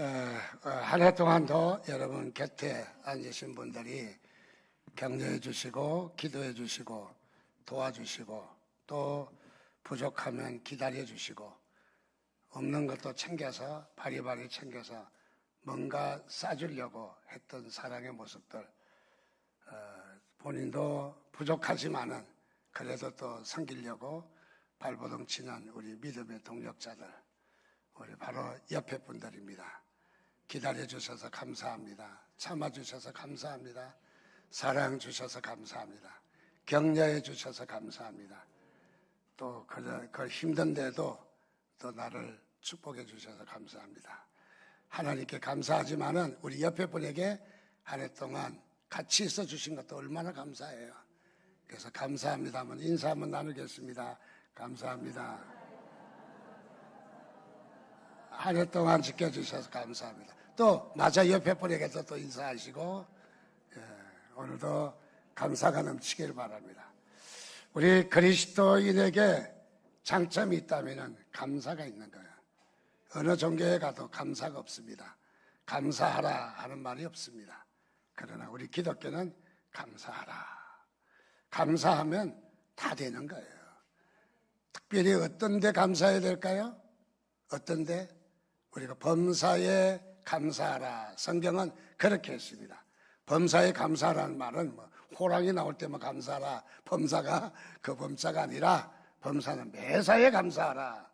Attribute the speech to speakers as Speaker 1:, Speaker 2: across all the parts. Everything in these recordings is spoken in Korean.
Speaker 1: 한 해 동안도 여러분 곁에 앉으신 분들이 격려해 주시고 기도해 주시고 도와주시고 또 부족하면 기다려 주시고 없는 것도 챙겨서 바리바리 챙겨서 뭔가 싸주려고 했던 사랑의 모습들, 본인도 부족하지만은 그래도 또 섬기려고 발버둥 치는 우리 믿음의 동력자들, 우리 바로 옆에 분들입니다. 기다려 주셔서 감사합니다. 참아 주셔서 감사합니다. 사랑 주셔서 감사합니다. 격려해 주셔서 감사합니다. 또 그 힘든데도 또 나를 축복해 주셔서 감사합니다. 하나님께 감사하지만은 우리 옆에 분에게 한 해 동안 같이 있어 주신 것도 얼마나 감사해요. 그래서 감사합니다 하면 인사 한번 나누겠습니다. 감사합니다. 한 해 동안 지켜주셔서 감사합니다. 또 맞아 옆에 분에게도 또 인사하시고, 오늘도 감사가 넘치길 바랍니다. 우리 그리스도인에게 장점이 있다면 감사가 있는 거예요. 어느 종교에 가도 감사가 없습니다. 감사하라 하는 말이 없습니다. 그러나 우리 기독교는 감사하라. 감사하면 다 되는 거예요. 특별히 어떤 데 감사해야 될까요? 어떤 데? 우리가 범사에 감사하라. 성경은 그렇게 했습니다. 범사에 감사하라는 말은 호랑이 나올 때만 감사하라. 범사가 그 범사가 아니라 범사는 매사에 감사하라.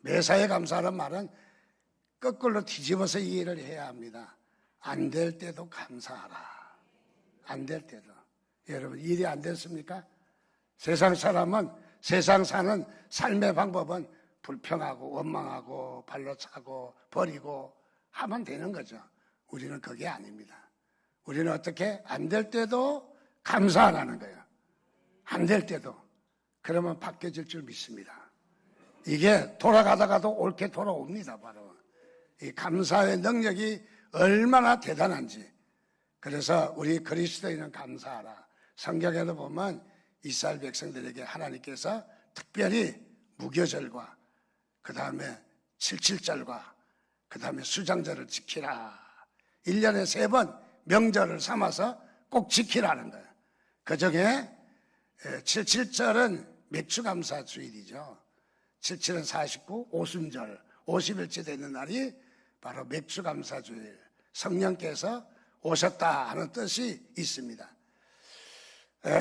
Speaker 1: 매사에 감사하라는 말은 거꾸로 뒤집어서 이해를 해야 합니다. 안 될 때도 감사하라. 안 될 때도. 여러분 일이 안 됐습니까? 세상 사람은 세상 사는 삶의 방법은 불평하고 원망하고 발로 차고 버리고 하면 되는 거죠. 우리는 그게 아닙니다. 우리는 어떻게? 안 될 때도 감사하라는 거예요. 안 될 때도. 그러면 바뀌어질 줄 믿습니다. 이게 돌아가다가도 옳게 돌아옵니다. 바로 이 감사의 능력이 얼마나 대단한지. 그래서 우리 그리스도인은 감사하라. 성경에도 보면 이스라엘 백성들에게 하나님께서 특별히 무교절과 그 다음에 77절과 그 다음에 수장절을 지키라. 1년에 3번 명절을 삼아서 꼭 지키라는 거예요. 그 중에 77절은 맥주감사주일이죠. 77은 49, 오순절, 50일째 되는 날이 바로 맥주감사주일. 성령께서 오셨다 하는 뜻이 있습니다.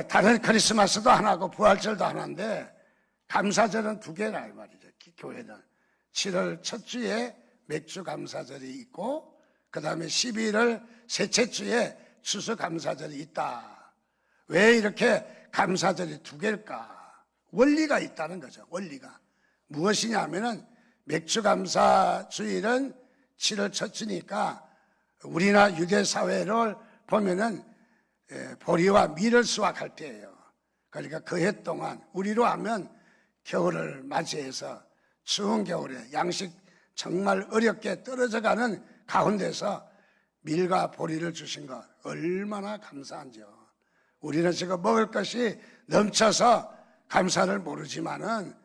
Speaker 1: 다른 크리스마스도 하나고 부활절도 하나인데 감사절은 2개라 이 말이죠. 교회는 7월 첫 주에 맥주감사절이 있고 그 다음에 11월 셋째 주에 추수감사절이 있다. 왜 이렇게 감사절이 2개일까? 원리가 있다는 거죠. 원리가 무엇이냐 하면은 맥주감사주일은 7월 첫 주니까 우리나 유대사회를 보면은 보리와 밀을 수확할 때예요. 그러니까 그 해 동안 우리로 하면 겨울을 맞이해서 추운 겨울에 양식 정말 어렵게 떨어져가는 가운데서 밀과 보리를 주신 것 얼마나 감사한지요. 우리는 지금 먹을 것이 넘쳐서 감사를 모르지만은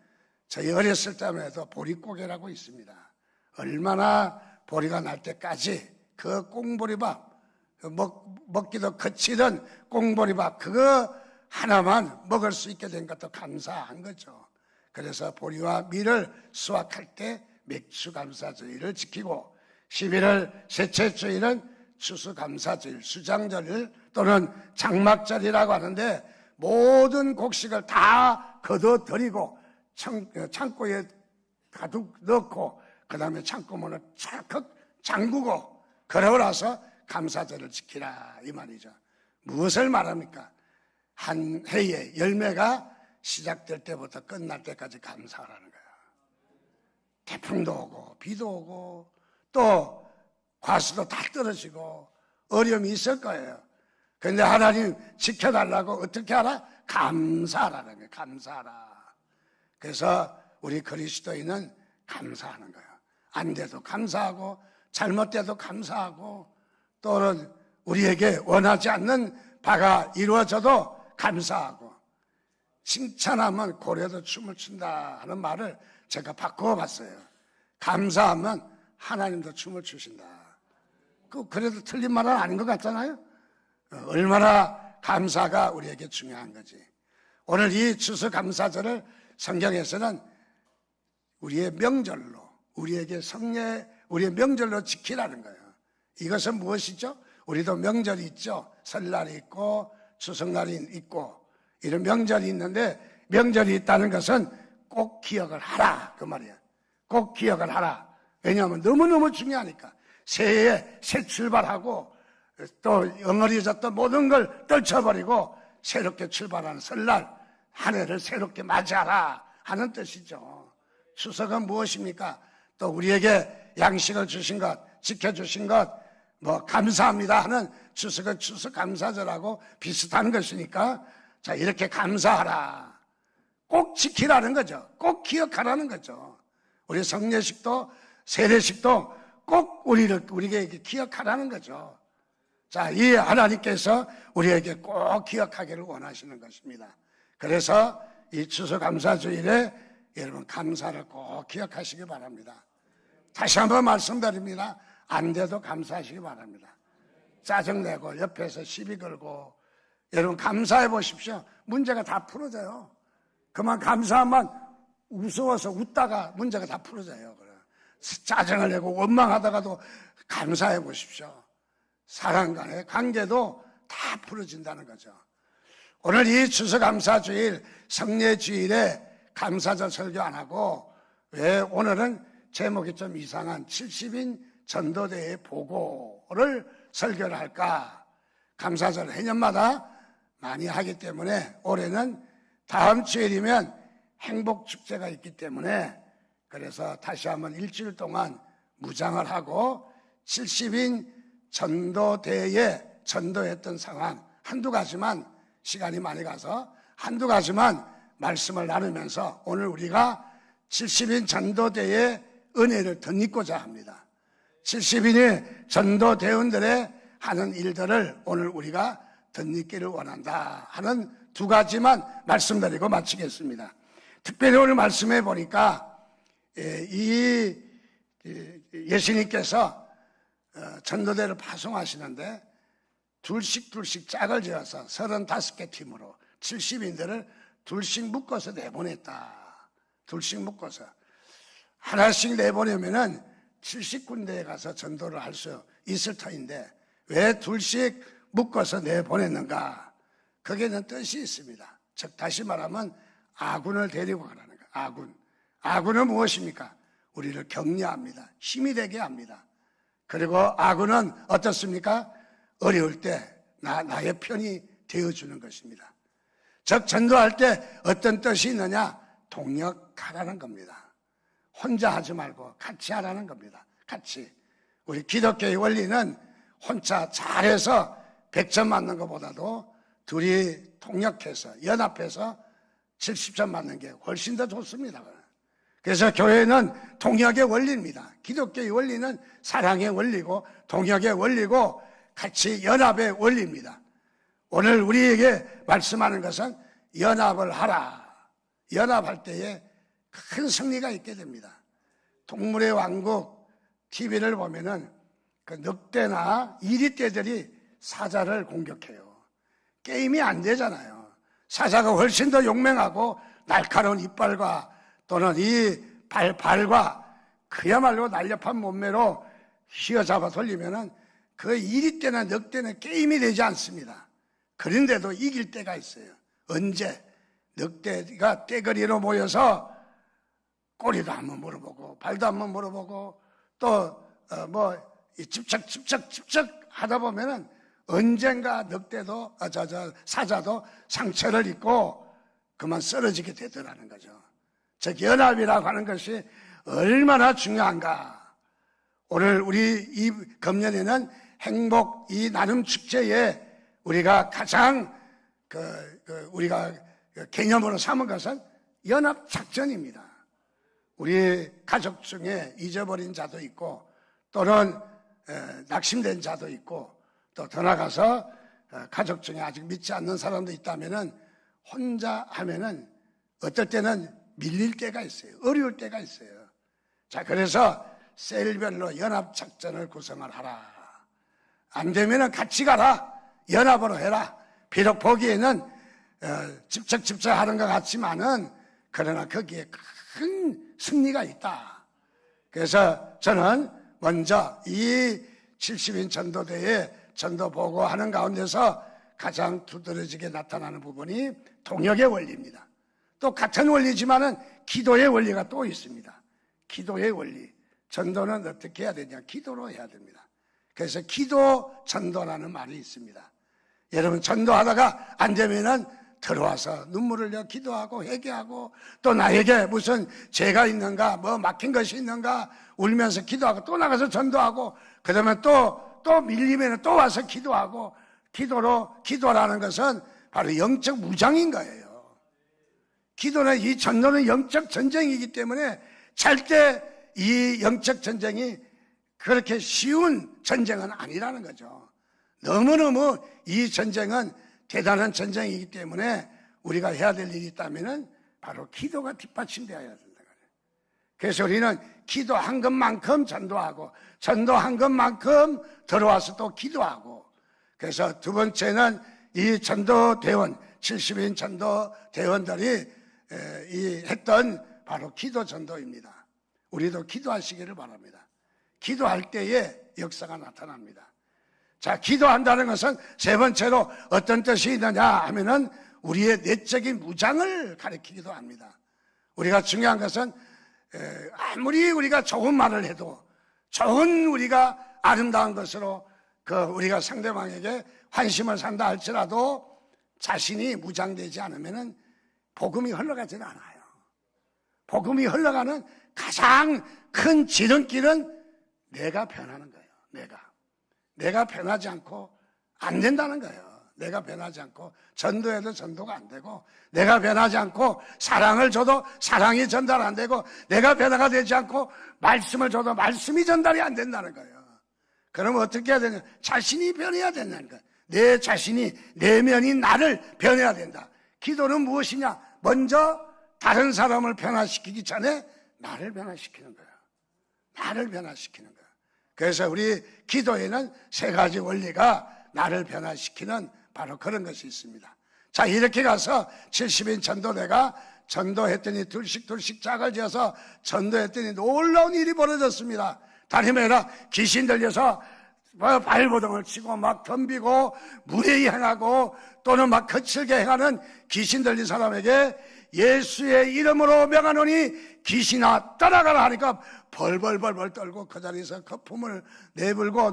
Speaker 1: 저희 어렸을 때만 해도 보리고개라고 있습니다. 얼마나 보리가 날 때까지 그 꽁보리밥, 먹기도 거치던 꽁보리밥 그거 하나만 먹을 수 있게 된 것도 감사한 거죠. 그래서 보리와 밀을 수확할 때 맥주감사주일을 지키고 11월 셋째 주일은 추수감사주일, 수장절 또는 장막절이라고 하는데 모든 곡식을 다 거둬들이고 창고에 가득 넣고 그 다음에 창고문을 착 잠그고 그러고 나서 감사절을 지키라 이 말이죠. 무엇을 말합니까? 한 해의 열매가 시작될 때부터 끝날 때까지 감사하라는 거예요. 태풍도 오고 비도 오고 또 과수도 다 떨어지고 어려움이 있을 거예요. 그런데 하나님 지켜달라고 어떻게 하라? 감사하라는 거예요. 감사하라. 그래서 우리 그리스도인은 감사하는 거예요. 안 돼도 감사하고 잘못돼도 감사하고 또는 우리에게 원하지 않는 바가 이루어져도 감사하고 칭찬하면 고래도 춤을 춘다 하는 말을 제가 바꿔봤어요. 감사하면 하나님도 춤을 추신다. 그래도 틀린 말은 아닌 것 같잖아요. 얼마나 감사가 우리에게 중요한 거지. 오늘 이 추수감사절을 성경에서는 우리의 명절로, 우리에게 우리의 명절로 지키라는 거예요. 이것은 무엇이죠? 우리도 명절이 있죠. 설날이 있고 추석날이 있고 이런 명절이 있는데, 명절이 있다는 것은 꼭 기억을 하라 그 말이야. 꼭 기억을 하라. 왜냐하면 너무너무 중요하니까. 새해에 새 출발하고 또 엉어리졌던 모든 걸 떨쳐버리고 새롭게 출발하는 설날, 한 해를 새롭게 맞이하라 하는 뜻이죠. 추석은 무엇입니까? 또 우리에게 양식을 주신 것, 지켜주신 것, 감사합니다 하는 추석은 추석감사절하고 비슷한 것이니까, 자, 이렇게 감사하라. 꼭 지키라는 거죠. 꼭 기억하라는 거죠. 우리 성례식도 세례식도 꼭 우리에게 기억하라는 거죠. 자, 이 하나님께서 우리에게 꼭 기억하기를 원하시는 것입니다. 그래서 이 추수감사주일에 여러분 감사를 꼭 기억하시기 바랍니다. 다시 한번 말씀드립니다. 안 돼도 감사하시기 바랍니다. 짜증내고 옆에서 시비 걸고 여러분 감사해 보십시오. 문제가 다 풀어져요. 그만 감사하면 무서워서 웃다가 문제가 다 풀어져요. 짜증을 내고 원망하다가도 감사해 보십시오. 사람 간의 관계도 다 풀어진다는 거죠. 오늘 이 추수감사주일 성례주일에 감사절 설교 안 하고 왜 오늘은 제목이 좀 이상한 70인 전도대회 보고를 설교를 할까? 감사절 해년마다 많이 하기 때문에 올해는 다음 주일이면 행복축제가 있기 때문에 그래서 다시 한번 일주일 동안 무장을 하고 70인 전도대회에 전도했던 상황 한두 가지만, 시간이 많이 가서 한두 가지만 말씀을 나누면서 오늘 우리가 70인 전도대회의 은혜를 덧입고자 합니다. 70인의 전도대원들의 하는 일들을 오늘 우리가 덧입기를 원한다 하는 두 가지만 말씀드리고 마치겠습니다. 특별히 오늘 말씀해 보니까 이 예수님께서 전도대를 파송하시는데 둘씩 짝을 지어서 35개 팀으로 70인들을 둘씩 묶어서 내보냈다. 둘씩 묶어서 하나씩 내보내면은 70군데에 가서 전도를 할 수 있을 터인데 왜 둘씩 묶어서 내보냈는가? 거기에는 뜻이 있습니다. 즉 다시 말하면 아군을 데리고 가라는 거예요. 아군은 무엇입니까? 우리를 격려합니다. 힘이 되게 합니다. 그리고 아군은 어떻습니까? 어려울 때 나의 편이 되어주는 것입니다. 즉 전도할 때 어떤 뜻이 있느냐? 동역하라는 겁니다. 혼자 하지 말고 같이 하라는 겁니다. 같이. 우리 기독교의 원리는 혼자 잘해서 100점 맞는 것보다도 둘이 통역해서 연합해서 70점 맞는 게 훨씬 더 좋습니다. 그래서 교회는 통역의 원리입니다. 기독교의 원리는 사랑의 원리고 통역의 원리고 같이 연합의 원리입니다. 오늘 우리에게 말씀하는 것은 연합을 하라. 연합할 때에 큰 승리가 있게 됩니다. 동물의 왕국 TV를 보면은 그 늑대나 이리떼들이 사자를 공격해요. 게임이 안 되잖아요. 사자가 훨씬 더 용맹하고 날카로운 이빨과 또는 이 발과 그야말로 날렵한 몸매로 휘어잡아 돌리면은 그 이리떼나 늑대는 게임이 되지 않습니다. 그런데도 이길 때가 있어요. 언제? 늑대가 떼거리로 모여서 꼬리도 한번 물어보고 발도 한번 물어보고 또 집착 하다 보면은 언젠가 늑대도 사자도 상처를 입고 그만 쓰러지게 되더라는 거죠. 즉 연합이라고 하는 것이 얼마나 중요한가. 오늘 우리 이 금년에는 행복 이 나눔 축제에 우리가 가장 우리가 개념으로 삼은 것은 연합 작전입니다. 우리 가족 중에 잊어버린 자도 있고 또는 낙심된 자도 있고 또 더 나가서 가족 중에 아직 믿지 않는 사람도 있다면은 혼자 하면은 어떨 때는 밀릴 때가 있어요. 어려울 때가 있어요. 자, 그래서 셀별로 연합작전을 구성을 하라. 안 되면 같이 가라. 연합으로 해라. 비록 보기에는 집착하는 것 같지만은 그러나 거기에 큰 승리가 있다. 그래서 저는 먼저 이 70인 전도대회 전도 보고하는 가운데서 가장 두드러지게 나타나는 부분이 동역의 원리입니다. 또 같은 원리지만은 기도의 원리가 또 있습니다. 기도의 원리. 전도는 어떻게 해야 되냐? 기도로 해야 됩니다. 그래서 기도 전도라는 말이 있습니다. 여러분 전도하다가 안 되면은 들어와서 눈물을 흘려 기도하고 회개하고 또 나에게 무슨 죄가 있는가 뭐 막힌 것이 있는가 울면서 기도하고 또 나가서 전도하고 그러면 또 밀리면 또 와서 기도하고 기도라는 것은 바로 영적 무장인 거예요. 기도는 이 전도는 영적 전쟁이기 때문에 절대 이 영적 전쟁이 그렇게 쉬운 전쟁은 아니라는 거죠. 너무너무 이 전쟁은 대단한 전쟁이기 때문에 우리가 해야 될 일이 있다면 바로 기도가 뒷받침되어야 된다. 그래서 우리는 기도한 것만큼 전도하고 전도한 것만큼 들어와서 또 기도하고 그래서 두 번째는 이 전도대원 70인 전도대원들이 했던 바로 기도 전도입니다. 우리도 기도하시기를 바랍니다. 기도할 때에 역사가 나타납니다. 자, 기도한다는 것은 세 번째로 어떤 뜻이 있느냐 하면은 우리의 내적인 무장을 가리키기도 합니다. 우리가 중요한 것은 아무리 우리가 좋은 말을 해도 좋은 우리가 아름다운 것으로 우리가 상대방에게 환심을 산다 할지라도 자신이 무장되지 않으면은 복음이 흘러가지는 않아요. 복음이 흘러가는 가장 큰 지름길은 내가 변하는 거예요. 내가 변하지 않고 안 된다는 거예요. 내가 변하지 않고 전도해도 전도가 안 되고 내가 변하지 않고 사랑을 줘도 사랑이 전달 안 되고 내가 변화가 되지 않고 말씀을 줘도 말씀이 전달이 안 된다는 거예요. 그러면 어떻게 해야 되냐? 자신이 변해야 된다는 거예요. 내 자신이 내면인 나를 변해야 된다. 기도는 무엇이냐? 먼저 다른 사람을 변화시키기 전에 나를 변화시키는 거예요. 나를 변화시키는 거예요. 그래서 우리 기도에는 세 가지 원리가 나를 변화시키는 바로 그런 것이 있습니다. 자, 이렇게 가서 70인 전도대가 전도했더니 둘씩 짝을 지어서 전도했더니 놀라운 일이 벌어졌습니다. 다니면서 귀신 들려서 발버둥을 치고 막 덤비고 무례히 행하고 또는 막 거칠게 행하는 귀신 들린 사람에게 예수의 이름으로 명하노니 귀신아 떠나가라 하니까 벌벌 떨고 그 자리에서 거품을 내불고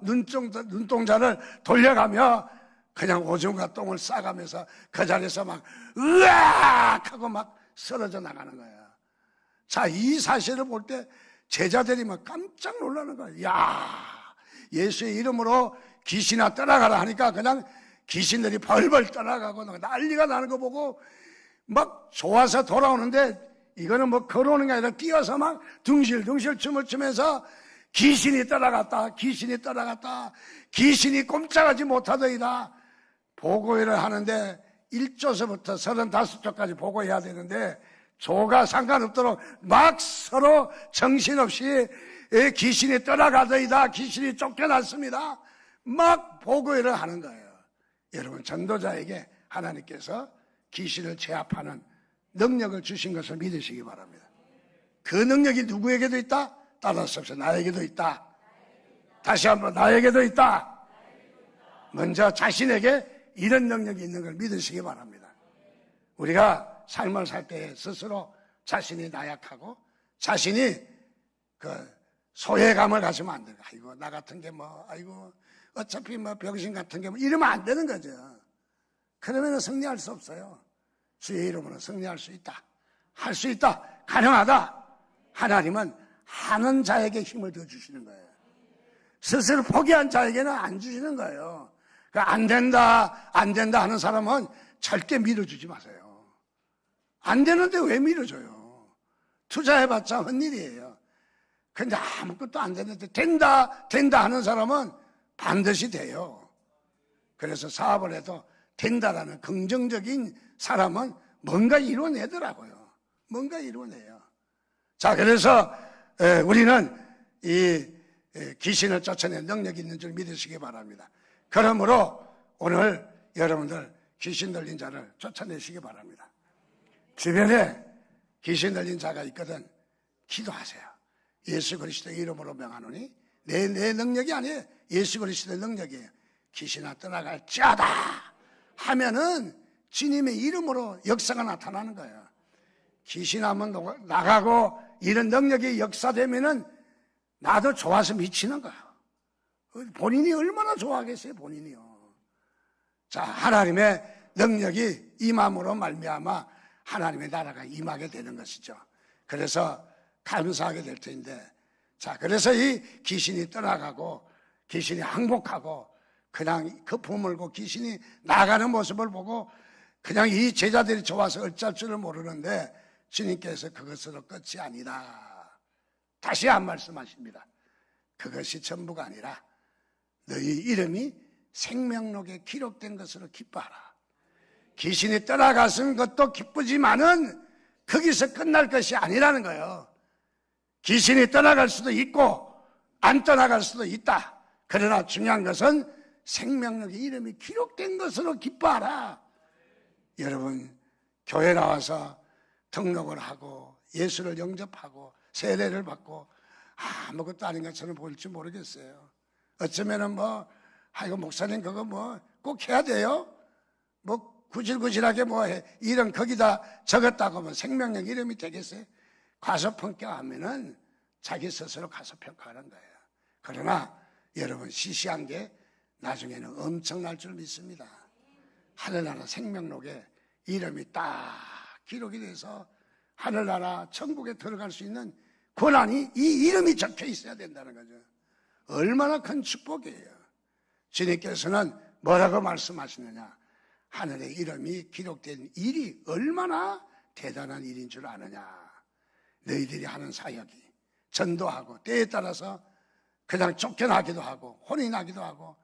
Speaker 1: 눈동자를 돌려가며 그냥 오줌과 똥을 싸가면서 그 자리에서 막 으악 하고 막 쓰러져 나가는 거야. 자, 이 사실을 볼 때 제자들이 막 깜짝 놀라는 거야. 야, 예수의 이름으로 귀신아 떠나가라 하니까 그냥 귀신들이 벌벌 떠나가고 난리가 나는 거 보고 막 좋아서 돌아오는데 이거는 뭐 걸어오는 게 아니라 뛰어서 막 둥실둥실 춤을 추면서 귀신이 떠나갔다 귀신이 꼼짝하지 못하더이다. 보고회를 하는데 1조서부터 35조까지 보고해야 되는데 조가 상관없도록 막 서로 정신없이 귀신이 떠나가더이다, 귀신이 쫓겨났습니다, 막 보고회를 하는 거예요. 여러분, 전도자에게 하나님께서 귀신을 제압하는 능력을 주신 것을 믿으시기 바랍니다. 그 능력이 누구에게도 있다? 따라서 나에게도 있다. 다시 한번 나에게도 있다. 먼저 자신에게 이런 능력이 있는 걸 믿으시기 바랍니다. 우리가 삶을 살 때 스스로 자신이 나약하고 자신이 소외감을 가지면 안 돼요. 아이고, 나 같은 게 아이고, 어차피 병신 같은 게 이러면 안 되는 거죠. 그러면 승리할 수 없어요. 주의 이름으로 승리할 수 있다. 할 수 있다. 가능하다. 하나님은 하는 자에게 힘을 더 주시는 거예요. 스스로 포기한 자에게는 안 주시는 거예요. 그러니까 안 된다 하는 사람은 절대 밀어주지 마세요. 안 되는데 왜 밀어줘요? 투자해봤자 헛일이에요. 근데 아무것도 안 되는데 된다 하는 사람은 반드시 돼요. 그래서 사업을 해도 된다라는 긍정적인 사람은 뭔가 이루어내더라고요. 뭔가 이루어내요. 자, 그래서 우리는 이 귀신을 쫓아내는 능력이 있는 줄 믿으시기 바랍니다. 그러므로 오늘 여러분들 귀신 들린 자를 쫓아내시기 바랍니다. 주변에 귀신 들린 자가 있거든 기도하세요. 예수 그리스도의 이름으로 명하노니 내 능력이 아니에요. 예수 그리스도의 능력이에요. 귀신아 떠나갈지어다 하면은 주님의 이름으로 역사가 나타나는 거예요. 귀신 한번 나가고 이런 능력이 역사되면은 나도 좋아서 미치는 거예요. 본인이 얼마나 좋아하겠어요, 본인이요. 자, 하나님의 능력이 임함으로 말미암아 하나님의 나라가 임하게 되는 것이죠. 그래서 감사하게 될 텐데, 자, 그래서 이 귀신이 떠나가고 귀신이 항복하고 그냥 거품 물고 귀신이 나가는 모습을 보고 그냥 이 제자들이 좋아서 어쩔 줄을 모르는데 주님께서 그것으로 끝이 아니다. 다시 한 말씀하십니다. 그것이 전부가 아니라 너희 이름이 생명록에 기록된 것으로 기뻐하라. 귀신이 떠나가는 것도 기쁘지만은 거기서 끝날 것이 아니라는 거예요. 귀신이 떠나갈 수도 있고 안 떠나갈 수도 있다. 그러나 중요한 것은 생명록에 이름이 기록된 것으로 기뻐하라. 여러분, 교회 나와서 등록을 하고 예수를 영접하고 세례를 받고 아무것도 아닌 것처럼 보일지 모르겠어요. 어쩌면은 아이고 목사님 그거 꼭 해야 돼요? 구질구질하게 이런 거기다 적었다고 생명력 이름이 되겠어요? 과소평가하면은 자기 스스로 과소평가하는 거예요. 그러나 여러분 시시한 게 나중에는 엄청날 줄 믿습니다. 하늘나라 생명록에 이름이 딱 기록이 돼서 하늘나라 천국에 들어갈 수 있는 권한이 이 이름이 적혀 있어야 된다는 거죠. 얼마나 큰 축복이에요. 주님께서는 뭐라고 말씀하시느냐? 하늘의 이름이 기록된 일이 얼마나 대단한 일인 줄 아느냐? 너희들이 하는 사역이 전도하고 때에 따라서 그냥 쫓겨나기도 하고 혼이 나기도 하고,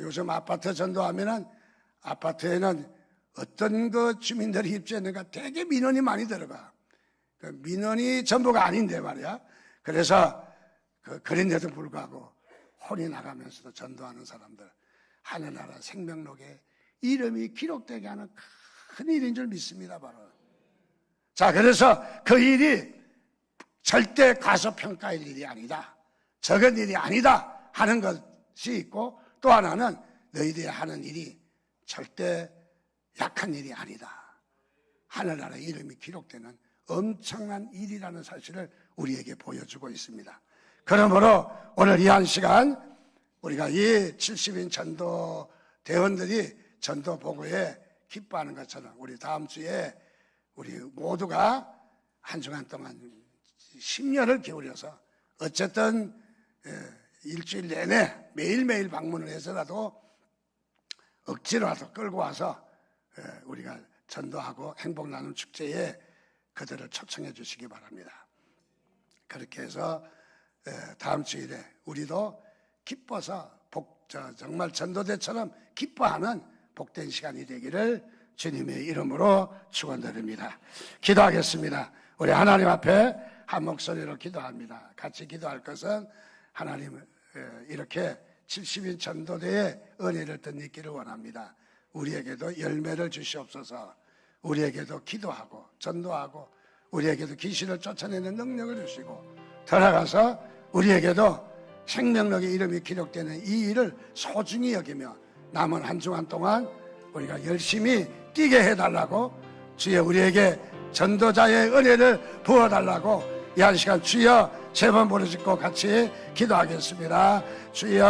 Speaker 1: 요즘 아파트 전도하면은 아파트에는 어떤 주민들이 입주했는가 되게 민원이 많이 들어가. 그 민원이 전부가 아닌데 말이야. 그래서 그런데도 불구하고 혼이 나가면서도 전도하는 사람들, 하늘나라 생명록에 이름이 기록되게 하는 큰 일인 줄 믿습니다, 바로. 자, 그래서 그 일이 절대 과소평가할 일이 아니다. 적은 일이 아니다 하는 것이 있고, 또 하나는 너희들이 하는 일이 절대 약한 일이 아니다. 하늘나라 이름이 기록되는 엄청난 일이라는 사실을 우리에게 보여주고 있습니다. 그러므로 오늘 이 한 시간 우리가 이 70인 전도 대원들이 전도 보고에 기뻐하는 것처럼 우리 다음 주에 우리 모두가 한 주간 동안 심려를 기울여서 어쨌든 일주일 내내 매일매일 방문을 해서라도 억지로라도 끌고 와서 우리가 전도하고 행복 나눔 축제에 그들을 초청해 주시기 바랍니다. 그렇게 해서 다음 주일에 우리도 기뻐서 정말 전도대처럼 기뻐하는 복된 시간이 되기를 주님의 이름으로 축원드립니다. 기도하겠습니다. 우리 하나님 앞에 한 목소리로 기도합니다. 같이 기도할 것은 하나님 이렇게 70인 전도대의 은혜를 덧입기를 원합니다. 우리에게도 열매를 주시옵소서. 우리에게도 기도하고 전도하고 우리에게도 귀신을 쫓아내는 능력을 주시고 들어가서 우리에게도 생명력의 이름이 기록되는 이 일을 소중히 여기며 남은 한 주간 동안 우리가 열심히 뛰게 해달라고 주여 우리에게 전도자의 은혜를 부어달라고 이 한 시간 주여 세 번 부르짖고 같이 기도하겠습니다. 주여